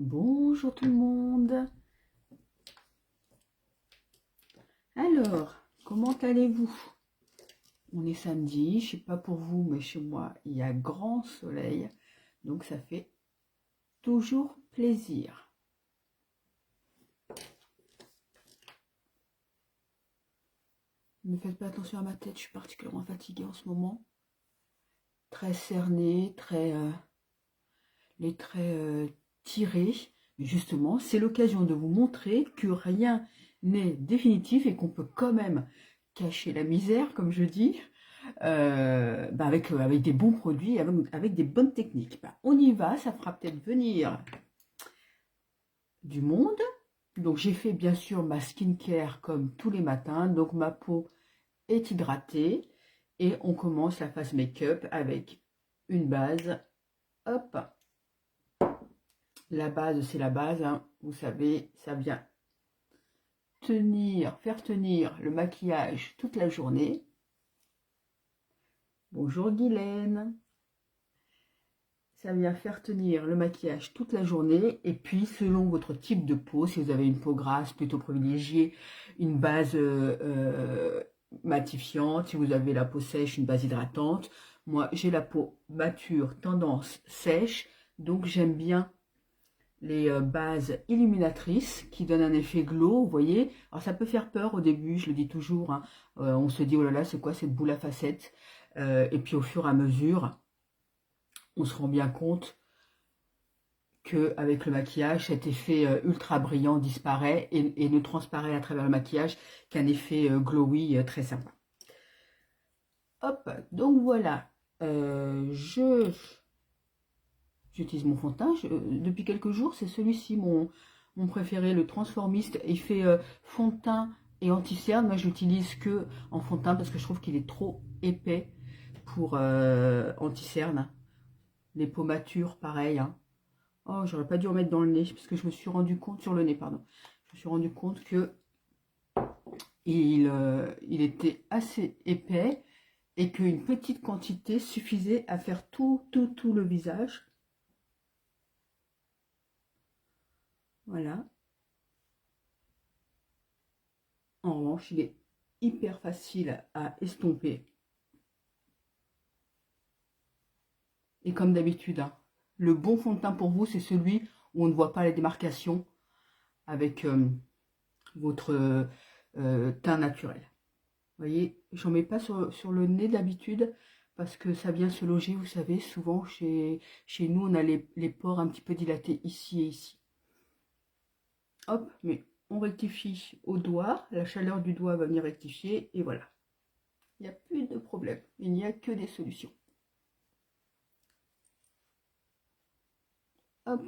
Bonjour tout le monde. Alors, comment allez-vous? On est samedi, je sais pas pour vous, mais chez moi, il y a grand soleil, donc ça fait toujours plaisir. Ne faites pas attention à ma tête, je suis particulièrement fatiguée en ce moment. Très cernée, les traits tirés. Mais justement, c'est l'occasion de vous montrer que rien n'est définitif et qu'on peut quand même cacher la misère, comme je dis, avec des bons produits, avec des bonnes techniques. On y va, ça fera peut-être venir du monde. Donc j'ai fait bien sûr ma skincare comme tous les matins. Donc ma peau est hydratée et on commence la phase make-up avec une base. Hop, la base c'est la base, hein. Vous savez, ça vient faire tenir le maquillage toute la journée. Bonjour Guylaine. Ça vient faire tenir le maquillage toute la journée. Et puis, selon votre type de peau, si vous avez une peau grasse, plutôt privilégiée une base matifiante. Si vous avez la peau sèche, une base hydratante. Moi, j'ai la peau mature, tendance sèche. Donc, j'aime bien les bases illuminatrices qui donnent un effet glow, vous voyez. Alors, ça peut faire peur au début, je le dis toujours, hein. On se dit, oh là là, c'est quoi cette boule à facettes? Et puis, au fur et à mesure, on se rend bien compte qu'avec le maquillage, cet effet ultra brillant disparaît et ne transparaît à travers le maquillage qu'un effet glowy très sympa. Hop, donc voilà, j'utilise mon fond de teint. Depuis quelques jours, c'est celui-ci mon préféré, le Transformiste. Il fait fond de teint et anti-cerne. Moi, je l'utilise que en fond de teint parce que je trouve qu'il est trop épais pour anti-cerne. Les peaux matures, pareil, hein. Oh, j'aurais pas dû en mettre dans le nez, parce que je me suis rendu compte, sur le nez, pardon. Je me suis rendu compte que il était assez épais et qu'une petite quantité suffisait à faire tout le visage. Voilà. En revanche, il est hyper facile à estomper. Et comme d'habitude, hein, le bon fond de teint pour vous, c'est celui où on ne voit pas les démarcations avec votre teint naturel. Vous voyez, j'en mets pas sur le nez d'habitude parce que ça vient se loger, vous savez, souvent chez nous, on a les pores un petit peu dilatés ici et ici. Hop, mais on rectifie au doigt, la chaleur du doigt va venir rectifier et voilà. Il n'y a plus de problème, il n'y a que des solutions. Hop.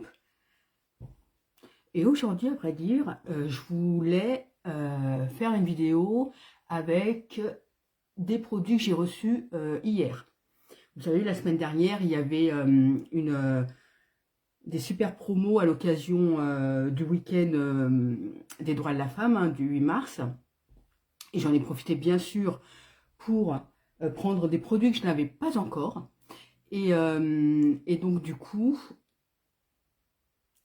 Et aujourd'hui, à vrai dire, je voulais faire une vidéo avec des produits que j'ai reçus hier. Vous savez, la semaine dernière, il y avait des super promos à l'occasion du week-end des droits de la femme, hein, du 8 mars. Et j'en ai profité, bien sûr, pour prendre des produits que je n'avais pas encore. Et donc, du coup,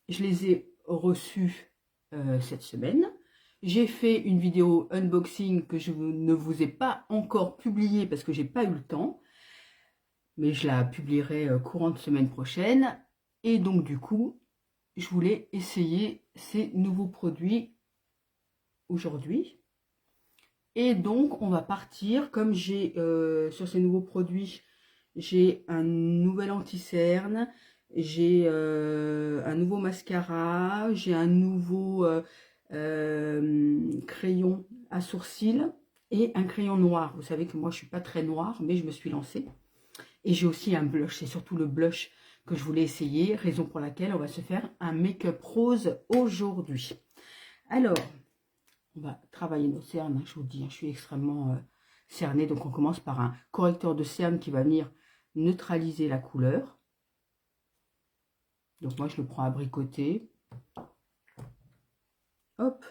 je les ai reçus cette semaine. J'ai fait une vidéo unboxing que je ne vous ai pas encore publiée parce que j'ai pas eu le temps. Mais je la publierai courant de semaine prochaine. Et donc du coup, je voulais essayer ces nouveaux produits aujourd'hui. Et donc, on va partir, comme j'ai sur ces nouveaux produits, j'ai un nouvel anti-cerne, j'ai un nouveau mascara, j'ai un nouveau crayon à sourcils et un crayon noir. Vous savez que moi, je suis pas très noire, mais je me suis lancée. Et j'ai aussi un blush, c'est surtout le blush que je voulais essayer, raison pour laquelle on va se faire un make-up rose aujourd'hui. Alors, on va travailler nos cernes, je vous dis, je suis extrêmement cernée, donc on commence par un correcteur de cernes qui va venir neutraliser la couleur. Donc moi je le prends à bricoter. Hop,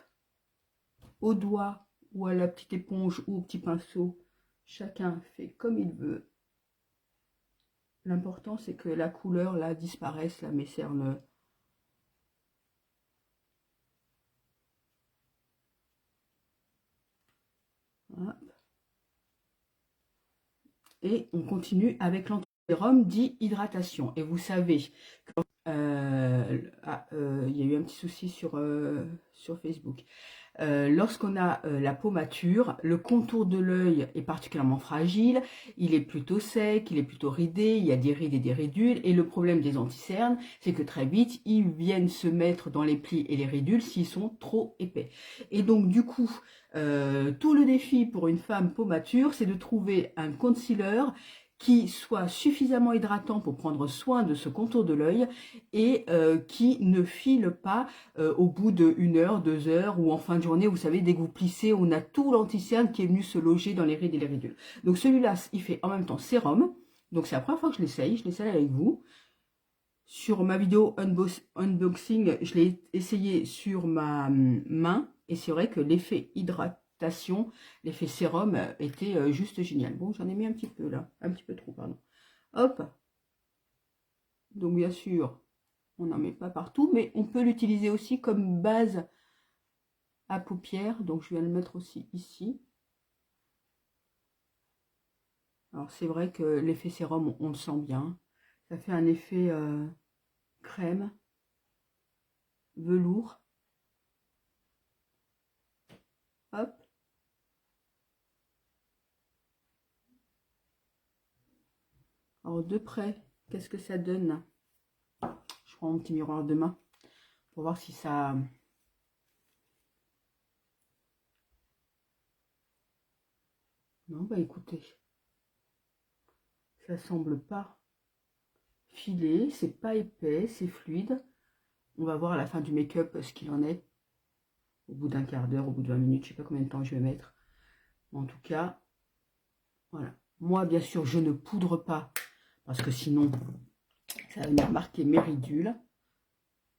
au doigt ou à la petite éponge ou au petit pinceau, chacun fait comme il veut. L'important c'est que la couleur là disparaisse, là mes cernes et on continue avec l'anti-sérum dit hydratation. Et vous savez, il y a eu un petit souci sur Facebook. Lorsqu'on a la peau mature, le contour de l'œil est particulièrement fragile, il est plutôt sec, il est plutôt ridé, il y a des rides et des ridules, et le problème des anti-cernes, c'est que très vite, ils viennent se mettre dans les plis et les ridules s'ils sont trop épais. Et donc du coup, tout le défi pour une femme peau mature, c'est de trouver un concealer qui soit suffisamment hydratant pour prendre soin de ce contour de l'œil et qui ne file pas au bout de 1 heure, 2 heures ou en fin de journée, vous savez, dès que vous plissez, on a tout l'anti-cerne qui est venu se loger dans les rides et les ridules. Donc celui-là, il fait en même temps sérum. Donc c'est la première fois que je l'essaye avec vous. Sur ma vidéo unboxing, je l'ai essayé sur ma main et c'est vrai que l'effet hydratation, l'effet sérum était juste génial. Bon, j'en ai mis un petit peu là, un petit peu trop, pardon. Hop. Donc bien sûr, on n'en met pas partout, mais on peut l'utiliser aussi comme base à paupières. Donc je viens le mettre aussi ici. Alors c'est vrai que l'effet sérum, on le sent bien. Ça fait un effet crème, velours. Hop. Alors de près, qu'est-ce que ça donne? Je prends mon petit miroir de main pour voir si ça... Non, bah écoutez, ça semble pas filé, c'est pas épais, c'est fluide. On va voir à la fin du make-up ce qu'il en est. Au bout d'un quart d'heure, au bout de 20 minutes, je sais pas combien de temps je vais mettre. En tout cas, voilà. Moi, bien sûr, je ne poudre pas parce que sinon, ça va venir marquer mes ridules.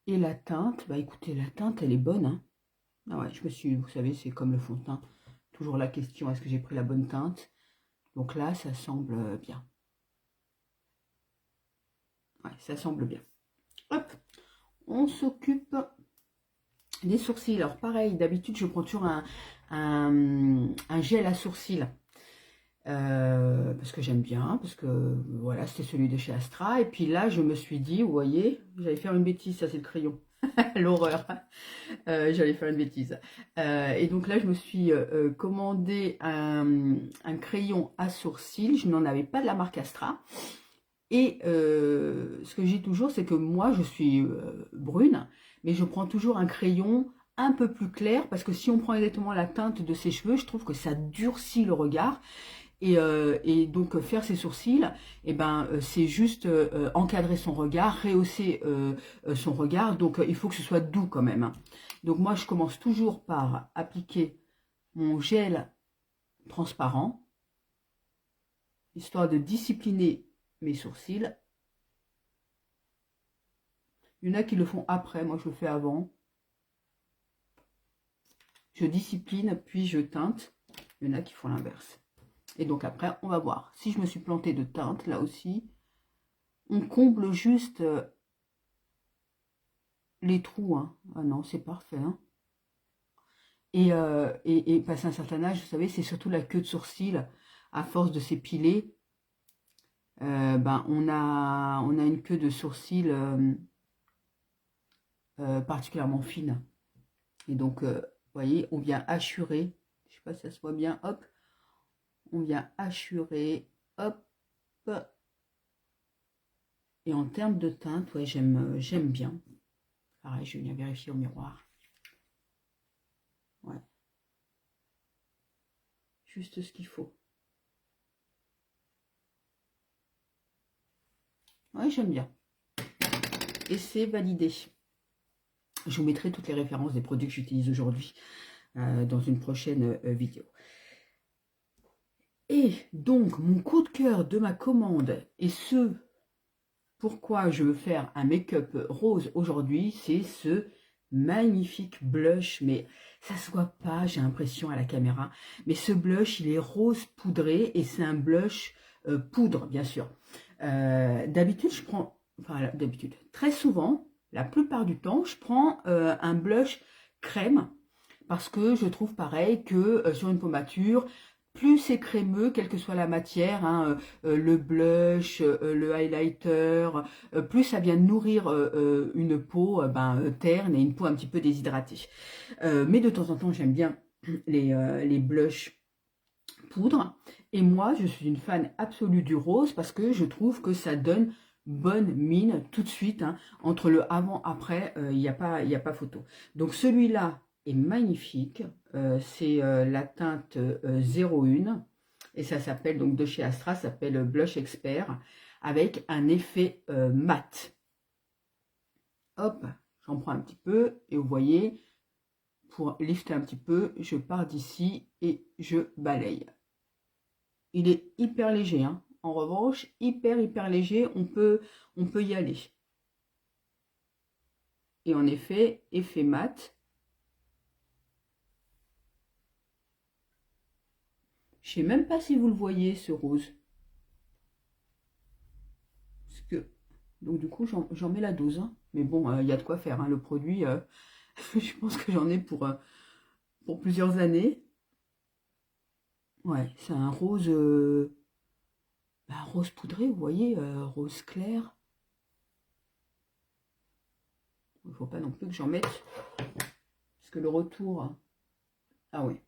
Et la teinte, bah écoutez, la teinte, elle est bonne. Hein. Ah ouais, je me suis, vous savez, c'est comme le fond de teint. Toujours la question, est-ce que j'ai pris la bonne teinte? Donc là, ça semble bien. Ouais, ça semble bien. Hop, on s'occupe des sourcils. Alors pareil, d'habitude, je prends toujours un gel à sourcils. Parce que j'aime bien, parce que voilà, c'était celui de chez Astra. Et puis là, je me suis dit, vous voyez, j'allais faire une bêtise, ça c'est le crayon. L'horreur. J'allais faire une bêtise. Et donc là, je me suis commandé un crayon à sourcils. Je n'en avais pas de la marque Astra. Et ce que je dis toujours, c'est que moi, je suis brune, mais je prends toujours un crayon un peu plus clair, parce que si on prend exactement la teinte de ses cheveux, je trouve que ça durcit le regard. Et donc faire ses sourcils, et ben, c'est juste encadrer son regard, rehausser son regard. Donc il faut que ce soit doux quand même. Hein. Donc moi, je commence toujours par appliquer mon gel transparent, histoire de discipliner mes sourcils. Il y en a qui le font après, moi je le fais avant. Je discipline, puis je teinte. Il y en a qui font l'inverse. Et donc après, on va voir. Si je me suis plantée de teinte, là aussi, on comble juste les trous. Hein. Ah non, c'est parfait. Hein. Et passé un certain âge, vous savez, c'est surtout la queue de sourcil. À force de s'épiler, ben, on a une queue de sourcil particulièrement fine. Et donc, vous voyez, on vient hachurer. Je ne sais pas si ça se voit bien. Hop. On vient hachurer. Hop. Et en termes de teinte, ouais, j'aime bien. Pareil, je vais venir vérifier au miroir. Ouais. Juste ce qu'il faut. Ouais, j'aime bien. Et c'est validé. Je vous mettrai toutes les références des produits que j'utilise aujourd'hui dans une prochaine vidéo. Et donc, mon coup de cœur de ma commande, et ce pourquoi je veux faire un make-up rose aujourd'hui, c'est ce magnifique blush, mais ça se voit pas, j'ai l'impression à la caméra, mais ce blush, il est rose poudré, et c'est un blush poudre, bien sûr. D'habitude, je prends, enfin d'habitude, très souvent, la plupart du temps, je prends un blush crème, parce que je trouve pareil que sur une peau mature, plus c'est crémeux, quelle que soit la matière, hein, le blush, le highlighter, plus ça vient nourrir une peau terne et une peau un petit peu déshydratée. Mais de temps en temps, j'aime bien les blushs poudre. Et moi, je suis une fan absolue du rose parce que je trouve que ça donne bonne mine tout de suite. Hein. Entre le avant-après, il n'y a pas photo. Donc celui-là est magnifique. C'est la teinte 01 et ça s'appelle, donc de chez Astra, ça s'appelle Blush Expert avec un effet mat. Hop, j'en prends un petit peu et vous voyez, pour lifter un petit peu, je pars d'ici et je balaye. Il est hyper léger, hein. En revanche, hyper léger, on peut y aller. Et en effet, effet mat. Je sais même pas si vous le voyez, ce rose. Parce que, donc du coup, j'en mets la dose. Hein. Mais bon, il y a de quoi faire. Hein. Le produit, je pense que j'en ai pour plusieurs années. Ouais, c'est un rose, rose poudré, vous voyez, rose clair. Il ne faut pas non plus que j'en mette, parce que le retour, ah oui,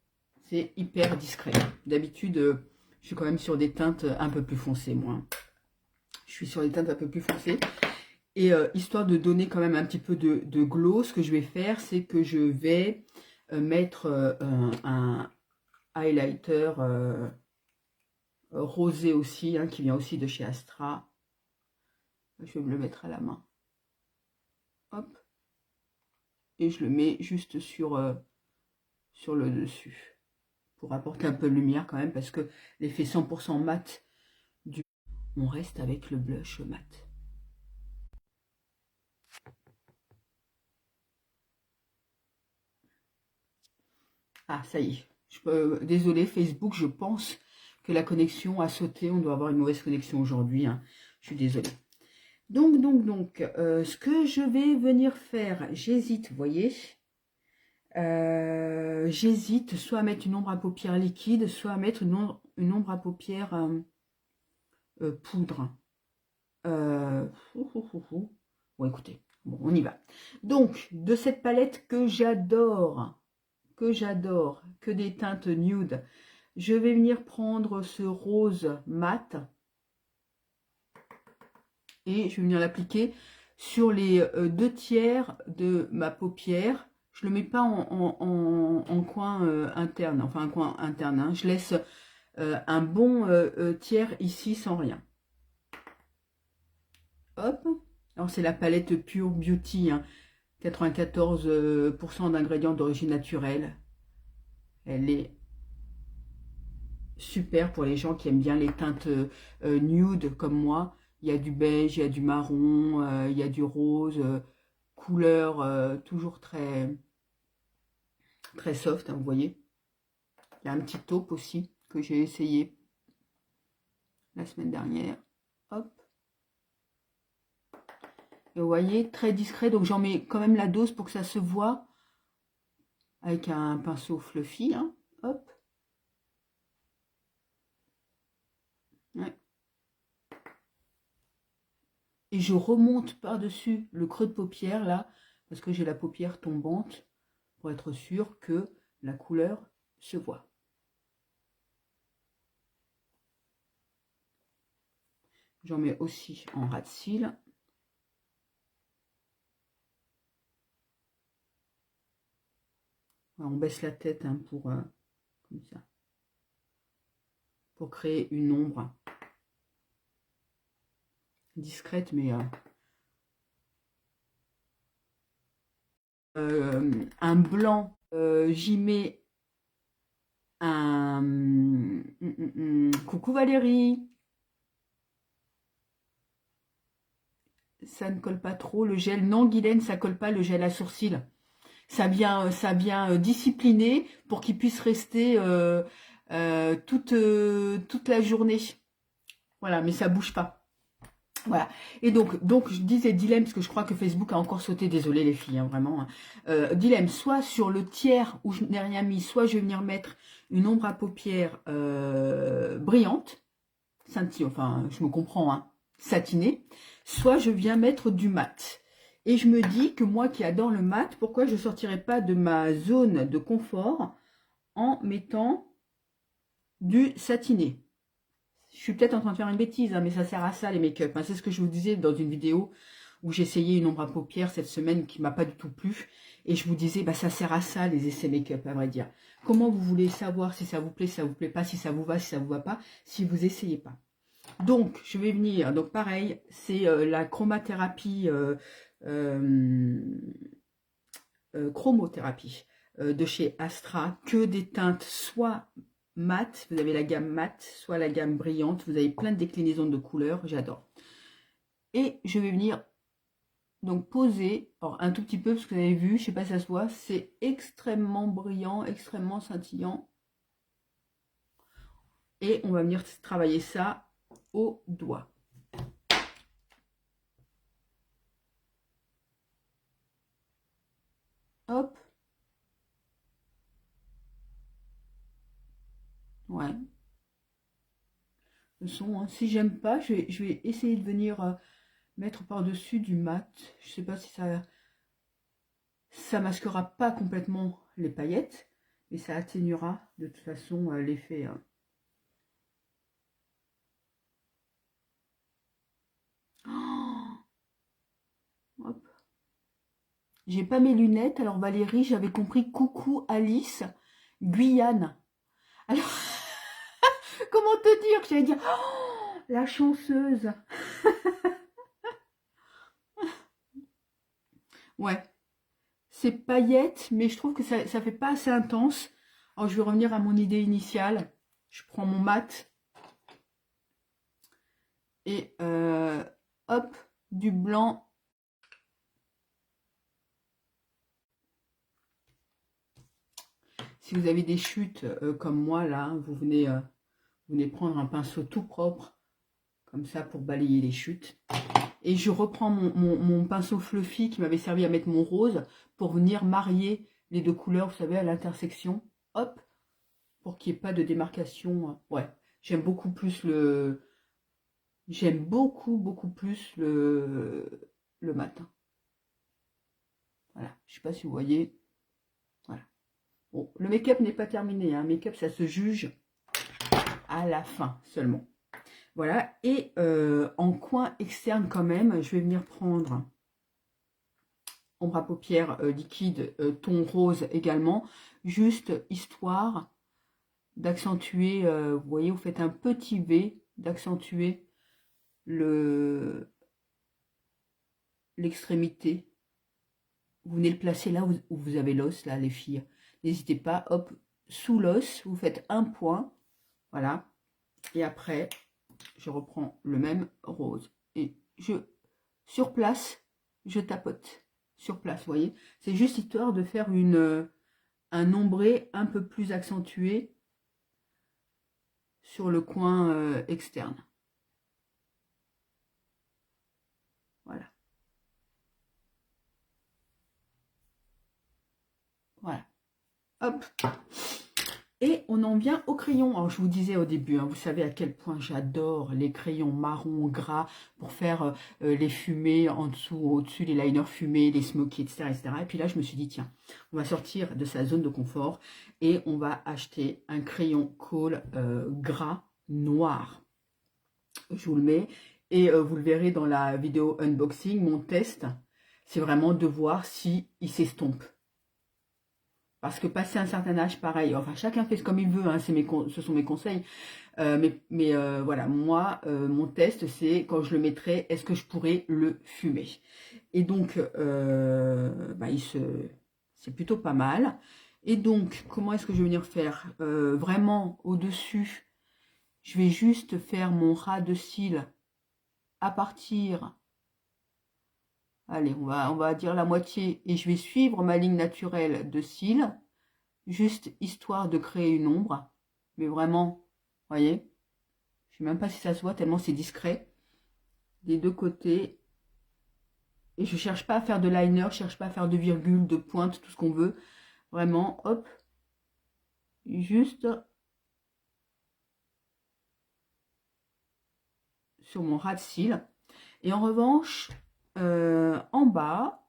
c'est hyper discret. D'habitude, je suis quand même sur des teintes un peu plus foncées, moi. Je suis sur des teintes un peu plus foncées. Et histoire de donner quand même un petit peu de glow, ce que je vais faire, c'est que je vais mettre un highlighter rosé aussi, hein, qui vient aussi de chez Astra. Je vais me le mettre à la main. Hop. Et je le mets juste sur le dessus. Pour apporter un peu de lumière quand même, parce que l'effet 100% mat, on reste avec le blush mat. Ah, ça y est. Désolée, Facebook, je pense que la connexion a sauté. On doit avoir une mauvaise connexion aujourd'hui. Hein. Je suis désolée. Donc, ce que je vais venir faire, j'hésite, vous voyez, j'hésite soit à mettre une ombre à paupières liquide, soit à mettre une ombre à paupières poudre. Bon, écoutez, bon, on y va. Donc, de cette palette que j'adore, que des teintes nude, je vais venir prendre ce rose mat et je vais venir l'appliquer sur les 2/3 de ma paupière. Je ne le mets pas en coin interne, enfin un coin interne, hein. Je laisse un bon tiers ici sans rien. Hop, alors c'est la palette Pure Beauty, hein. 94% d'ingrédients d'origine naturelle. Elle est super pour les gens qui aiment bien les teintes nude comme moi. Il y a du beige, il y a du marron, il y a du rose, couleur toujours très soft, hein, vous voyez. Il y a un petit taupe aussi que j'ai essayé la semaine dernière. Hop. Et vous voyez, très discret, donc j'en mets quand même la dose pour que ça se voit avec un pinceau fluffy, hein. Hop. Ouais. Et je remonte par-dessus le creux de paupière, là, parce que j'ai la paupière tombante, pour être sûr que la couleur se voit. J'en mets aussi en ras de cils. On baisse la tête, hein, pour comme ça, pour créer une ombre discrète, mais un blanc. J'y mets un coucou Valérie. Ça ne colle pas trop le gel. Non, Guylaine, ça colle pas le gel à sourcils. Ça vient discipliner pour qu'il puisse rester toute la journée. Voilà, mais ça bouge pas. Voilà. Et donc, je disais dilemme, parce que je crois que Facebook a encore sauté. Désolé les filles, hein, vraiment. Hein. Dilemme, soit sur le tiers où je n'ai rien mis, soit je vais venir mettre une ombre à paupières brillante, scintillante, enfin, je me comprends, hein, satinée, soit je viens mettre du mat. Et je me dis que moi qui adore le mat, pourquoi je ne sortirais pas de ma zone de confort en mettant du satiné. Je suis peut-être en train de faire une bêtise, hein, mais ça sert à ça les make-up. Hein. C'est ce que je vous disais dans une vidéo où j'ai essayé une ombre à paupières cette semaine qui m'a pas du tout plu. Et je vous disais, bah, ça sert à ça les essais make-up, à vrai dire. Comment vous voulez savoir si ça vous plaît, si ça vous plaît pas, si ça vous va, si ça vous va pas, si vous essayez pas. Donc, je vais venir, donc pareil, c'est la chromathérapie, chromothérapie de chez Astra, que des teintes soit mat, vous avez la gamme mat, soit la gamme brillante, vous avez plein de déclinaisons de couleurs, j'adore. Et je vais venir donc poser, alors un tout petit peu, parce que vous avez vu, je sais pas si ça se voit, c'est extrêmement brillant, extrêmement scintillant. Et on va venir travailler ça au doigt. Hop. Ouais. Le son, hein. Si j'aime pas, je vais essayer de venir mettre par-dessus du mat. Je sais pas si ça masquera pas complètement les paillettes, mais ça atténuera de toute façon l'effet. Hein. Oh, hop. J'ai pas mes lunettes, alors Valérie, j'avais compris coucou Alice, Guyane. Alors, comment te dire? J'allais dire, oh, la chanceuse. Ouais, c'est paillettes, mais je trouve que ça fait pas assez intense. Alors, je vais revenir à mon idée initiale. Je prends mon mat et hop, du blanc. Si vous avez des chutes comme moi là, vous venez prendre un pinceau tout propre, comme ça pour balayer les chutes. Et je reprends mon pinceau fluffy qui m'avait servi à mettre mon rose pour venir marier les deux couleurs, vous savez, à l'intersection. Hop, pour qu'il n'y ait pas de démarcation. Ouais, j'aime beaucoup plus le... J'aime beaucoup plus le matin. Voilà, je ne sais pas si vous voyez. Voilà. Bon, le make-up n'est pas terminé. Hein. Make-up, ça se juge à la fin seulement. Voilà, et en coin externe quand même, je vais venir prendre ombre à paupières liquide, ton rose également, juste histoire d'accentuer, vous voyez, vous faites un petit V, d'accentuer l'extrémité. Vous venez le placer là où vous avez l'os, là les filles. N'hésitez pas, hop, sous l'os, vous faites un point, voilà, et après, je reprends le même rose, et sur place, je tapote. Sur place, vous voyez. C'est juste histoire de faire un ombré un peu plus accentué sur le coin externe. Voilà. Voilà. Hop. Et on en vient au crayon. Alors, je vous disais au début, hein, vous savez à quel point j'adore les crayons marron gras pour faire les fumées en dessous, au-dessus, les liners fumés, les smokies, etc., etc. Et puis là, je me suis dit, tiens, on va sortir de sa zone de confort et on va acheter un crayon colle gras noir. Je vous le mets et vous le verrez dans la vidéo unboxing. Mon test, c'est vraiment de voir si il s'estompe. Parce que passer un certain âge, pareil, enfin chacun fait comme il veut, hein, ce sont mes conseils. Mais voilà, moi, mon test, c'est quand je le mettrai, est-ce que je pourrais le fumer? Et donc, bah, c'est plutôt pas mal. Et donc, comment est-ce que je vais venir faire? Vraiment, au-dessus, je vais juste faire mon ras de cils à partir... Allez, on va dire la moitié. Et je vais suivre ma ligne naturelle de cils. Juste histoire de créer une ombre. Mais vraiment, vous voyez, je ne sais même pas si ça se voit tellement c'est discret. des deux côtés. Et je cherche pas à faire de liner, je cherche pas à faire de virgule, de pointe, tout ce qu'on veut. Vraiment, hop, juste sur mon ras de cils. Et en revanche, en bas,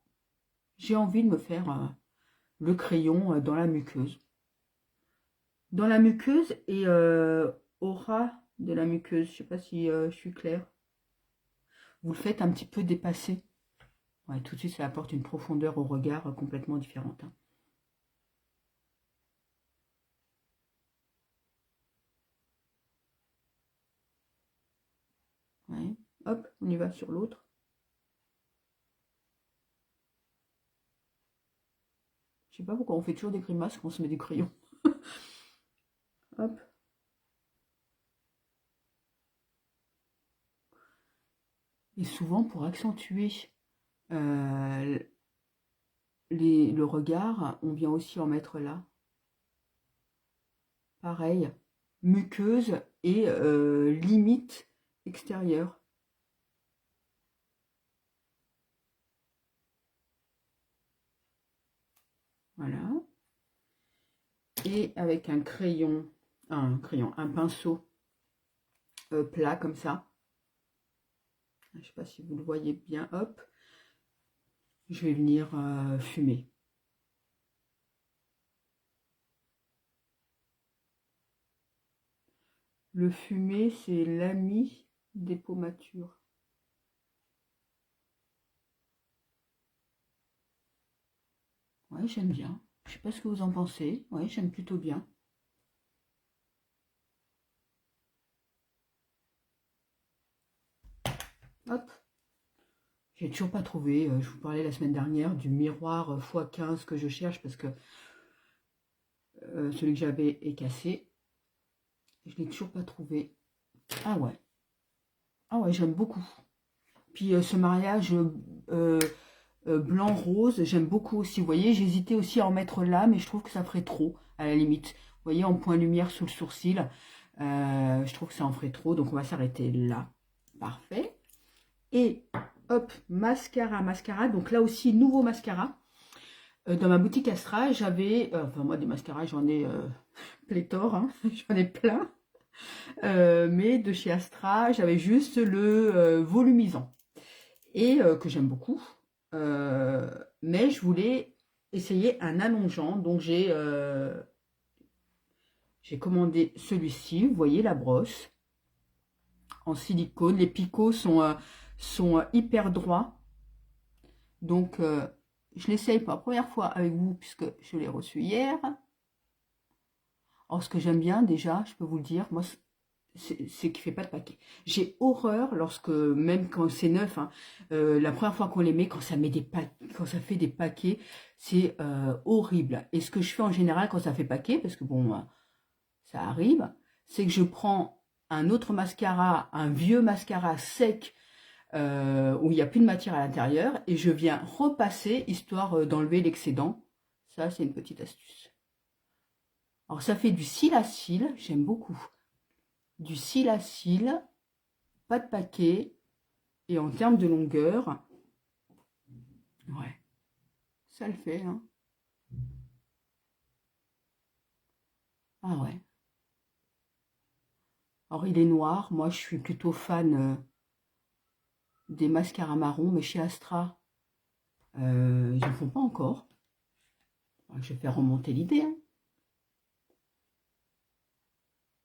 j'ai envie de me faire le crayon dans la muqueuse. Dans la muqueuse et au ras de la muqueuse. Je sais pas si je suis claire. Vous le faites un petit peu dépasser. Ouais, tout de suite, ça apporte une profondeur au regard complètement différente. Hein. Ouais. Hop, on y va sur l'autre. Je sais pas pourquoi on fait toujours des grimaces quand on se met du crayon. Hop. Et souvent, pour accentuer le regard, on vient aussi en mettre là. Pareil, muqueuse et limite extérieure. Voilà. Et avec un pinceau plat comme ça. Je ne sais pas si vous le voyez bien. Hop. Je vais venir fumer. Le fumet, c'est l'ami des peaux matures. Ouais, j'aime bien. Je sais pas ce que vous en pensez. Ouais, j'aime plutôt bien. Hop. J'ai toujours pas trouvé, je vous parlais la semaine dernière du miroir x15 que je cherche parce que celui que j'avais est cassé. Je l'ai toujours pas trouvé. Ah ouais. Ah ouais, j'aime beaucoup. Puis ce mariage blanc-rose, j'aime beaucoup aussi. Vous voyez, j'hésitais aussi à en mettre là, mais je trouve que ça ferait trop, à la limite. Vous voyez, en point lumière sous le sourcil, je trouve que ça en ferait trop. Donc on va s'arrêter là. Parfait. Et hop, mascara. Donc là aussi, nouveau mascara. Dans ma boutique Astra, j'avais, enfin moi des mascaras, j'en ai pléthore, hein, j'en ai plein. Mais de chez Astra, j'avais juste le volumisant. Et que j'aime beaucoup. Mais je voulais essayer un allongeant. Donc j'ai commandé celui-ci. Vous voyez la brosse en silicone. Les picots sont hyper droits. Donc je l'essaye pour la première fois avec vous puisque je l'ai reçu hier. Alors ce que j'aime bien déjà, je peux vous le dire, moi c'est qu'il fait pas de paquet. J'ai horreur lorsque, même quand c'est neuf, hein, la première fois qu'on les met, quand ça fait des paquets, c'est horrible. Et ce que je fais en général quand ça fait paquet, parce que bon, ça arrive, c'est que je prends un autre mascara, un vieux mascara sec, où il n'y a plus de matière à l'intérieur, et je viens repasser, histoire d'enlever l'excédent. Ça, c'est une petite astuce. Alors ça fait du cil à cil, j'aime beaucoup. Du cil à cil, pas de paquet, et en termes de longueur, ouais, ça le fait, hein. Ah ouais. Alors il est noir, moi je suis plutôt fan des mascaras marrons, mais chez Astra, ils n'en font pas encore. Je vais faire remonter l'idée, hein.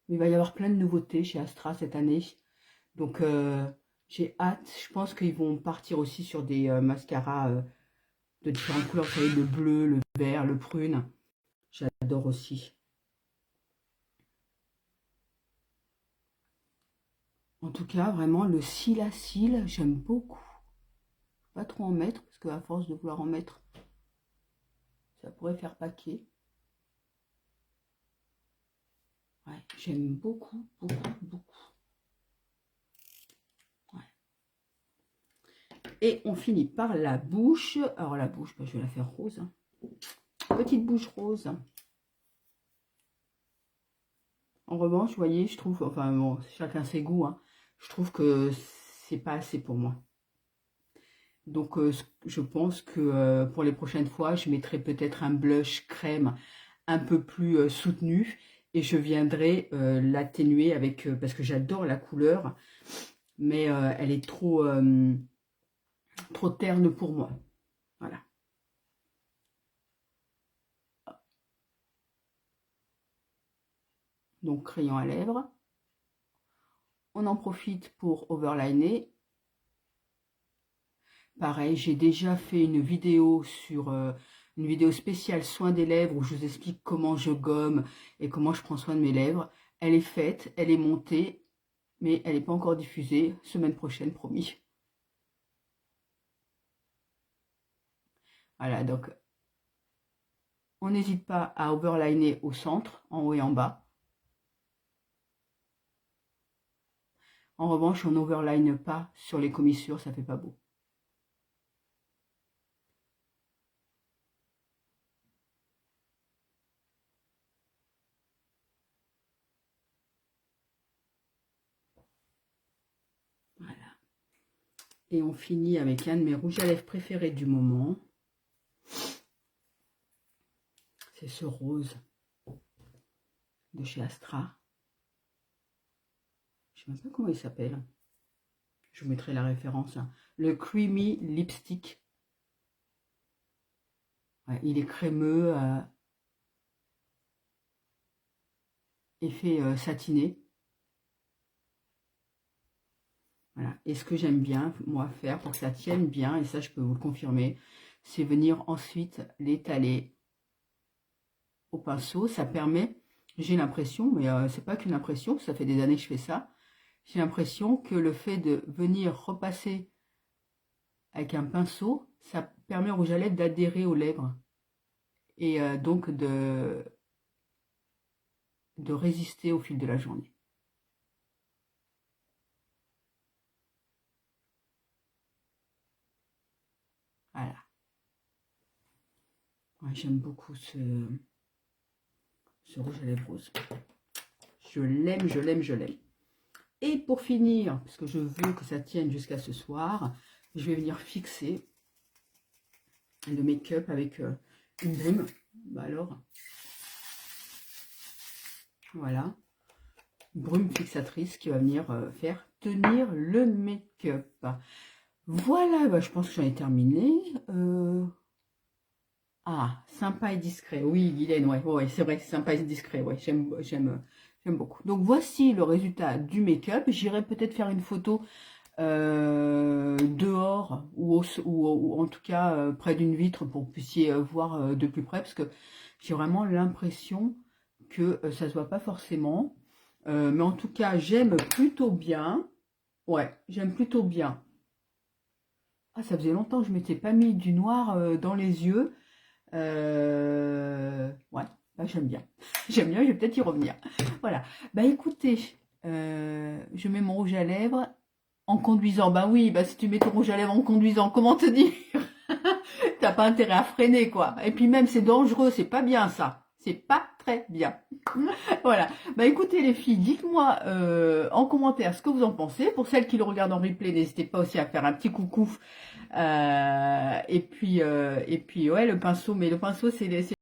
Il va y avoir plein de nouveautés chez Astra cette année, donc j'ai hâte. Je pense qu'ils vont partir aussi sur des mascaras de différentes couleurs, vous savez, le bleu, le vert, le prune. J'adore aussi. En tout cas, vraiment, le cil à cil, j'aime beaucoup. Pas trop en mettre, parce qu'à force de vouloir en mettre, ça pourrait faire paquet. Ouais, j'aime beaucoup, beaucoup, beaucoup. Ouais. Et on finit par la bouche. Alors la bouche, bah, je vais la faire rose. Hein. Petite bouche rose. En revanche, vous voyez, je trouve, enfin bon, chacun ses goûts, hein, je trouve que c'est pas assez pour moi. Donc, je pense que pour les prochaines fois, je mettrai peut-être un blush crème un peu plus soutenu et je viendrai l'atténuer avec, parce que j'adore la couleur, mais elle est trop terne pour moi. Voilà. Donc, crayon à lèvres. On en profite pour overliner. Pareil, j'ai déjà fait une vidéo une vidéo spéciale soin des lèvres où je vous explique comment je gomme et comment je prends soin de mes lèvres. Elle est faite, elle est montée, mais elle n'est pas encore diffusée. Semaine prochaine, promis. Voilà, donc on n'hésite pas à overliner au centre, en haut et en bas. En revanche, on n'overline pas sur les commissures, ça fait pas beau. Voilà. Et on finit avec un de mes rouges à lèvres préférés du moment. C'est ce rose de chez Astra. Je ne sais même pas comment il s'appelle. Je vous mettrai la référence. Le Creamy Lipstick. Ouais, il est crémeux, effet satiné. Voilà. Et ce que j'aime bien, moi, faire pour que ça tienne bien, et ça, je peux vous le confirmer, c'est venir ensuite l'étaler au pinceau. Ça permet, j'ai l'impression, mais c'est pas qu'une impression, ça fait des années que je fais ça, j'ai l'impression que le fait de venir repasser avec un pinceau, ça permet au rouge à lèvres d'adhérer aux lèvres. Et donc de résister au fil de la journée. Voilà. Ouais, j'aime beaucoup ce rouge à lèvres rose. Je l'aime, je l'aime, je l'aime. Et pour finir, parce que je veux que ça tienne jusqu'à ce soir, je vais venir fixer le make-up avec une brume. Bah alors, voilà. Brume fixatrice qui va venir faire tenir le make-up. Voilà, bah, je pense que j'en ai terminé. Ah, sympa et discret. Oui, Guylaine, ouais, c'est vrai, sympa et discret. Ouais, j'aime beaucoup. Donc, voici le résultat du make-up. J'irai peut-être faire une photo dehors ou en tout cas près d'une vitre pour que vous puissiez voir de plus près parce que j'ai vraiment l'impression que ça se voit pas forcément. Mais en tout cas, j'aime plutôt bien. Ouais, j'aime plutôt bien. Ah, ça faisait longtemps que je m'étais pas mis du noir dans les yeux. Ouais, bah, j'aime bien. J'aime bien, je vais peut-être y revenir. Voilà. Bah écoutez, je mets mon rouge à lèvres en conduisant. Bah oui, bah si tu mets ton rouge à lèvres en conduisant, comment te dire? T'as pas intérêt à freiner, quoi. Et puis même, c'est dangereux, c'est pas bien ça. C'est pas très bien. Voilà. Bah écoutez les filles, dites-moi en commentaire ce que vous en pensez. Pour celles qui le regardent en replay, n'hésitez pas aussi à faire un petit coucou. Et puis ouais, le pinceau, mais le pinceau c'est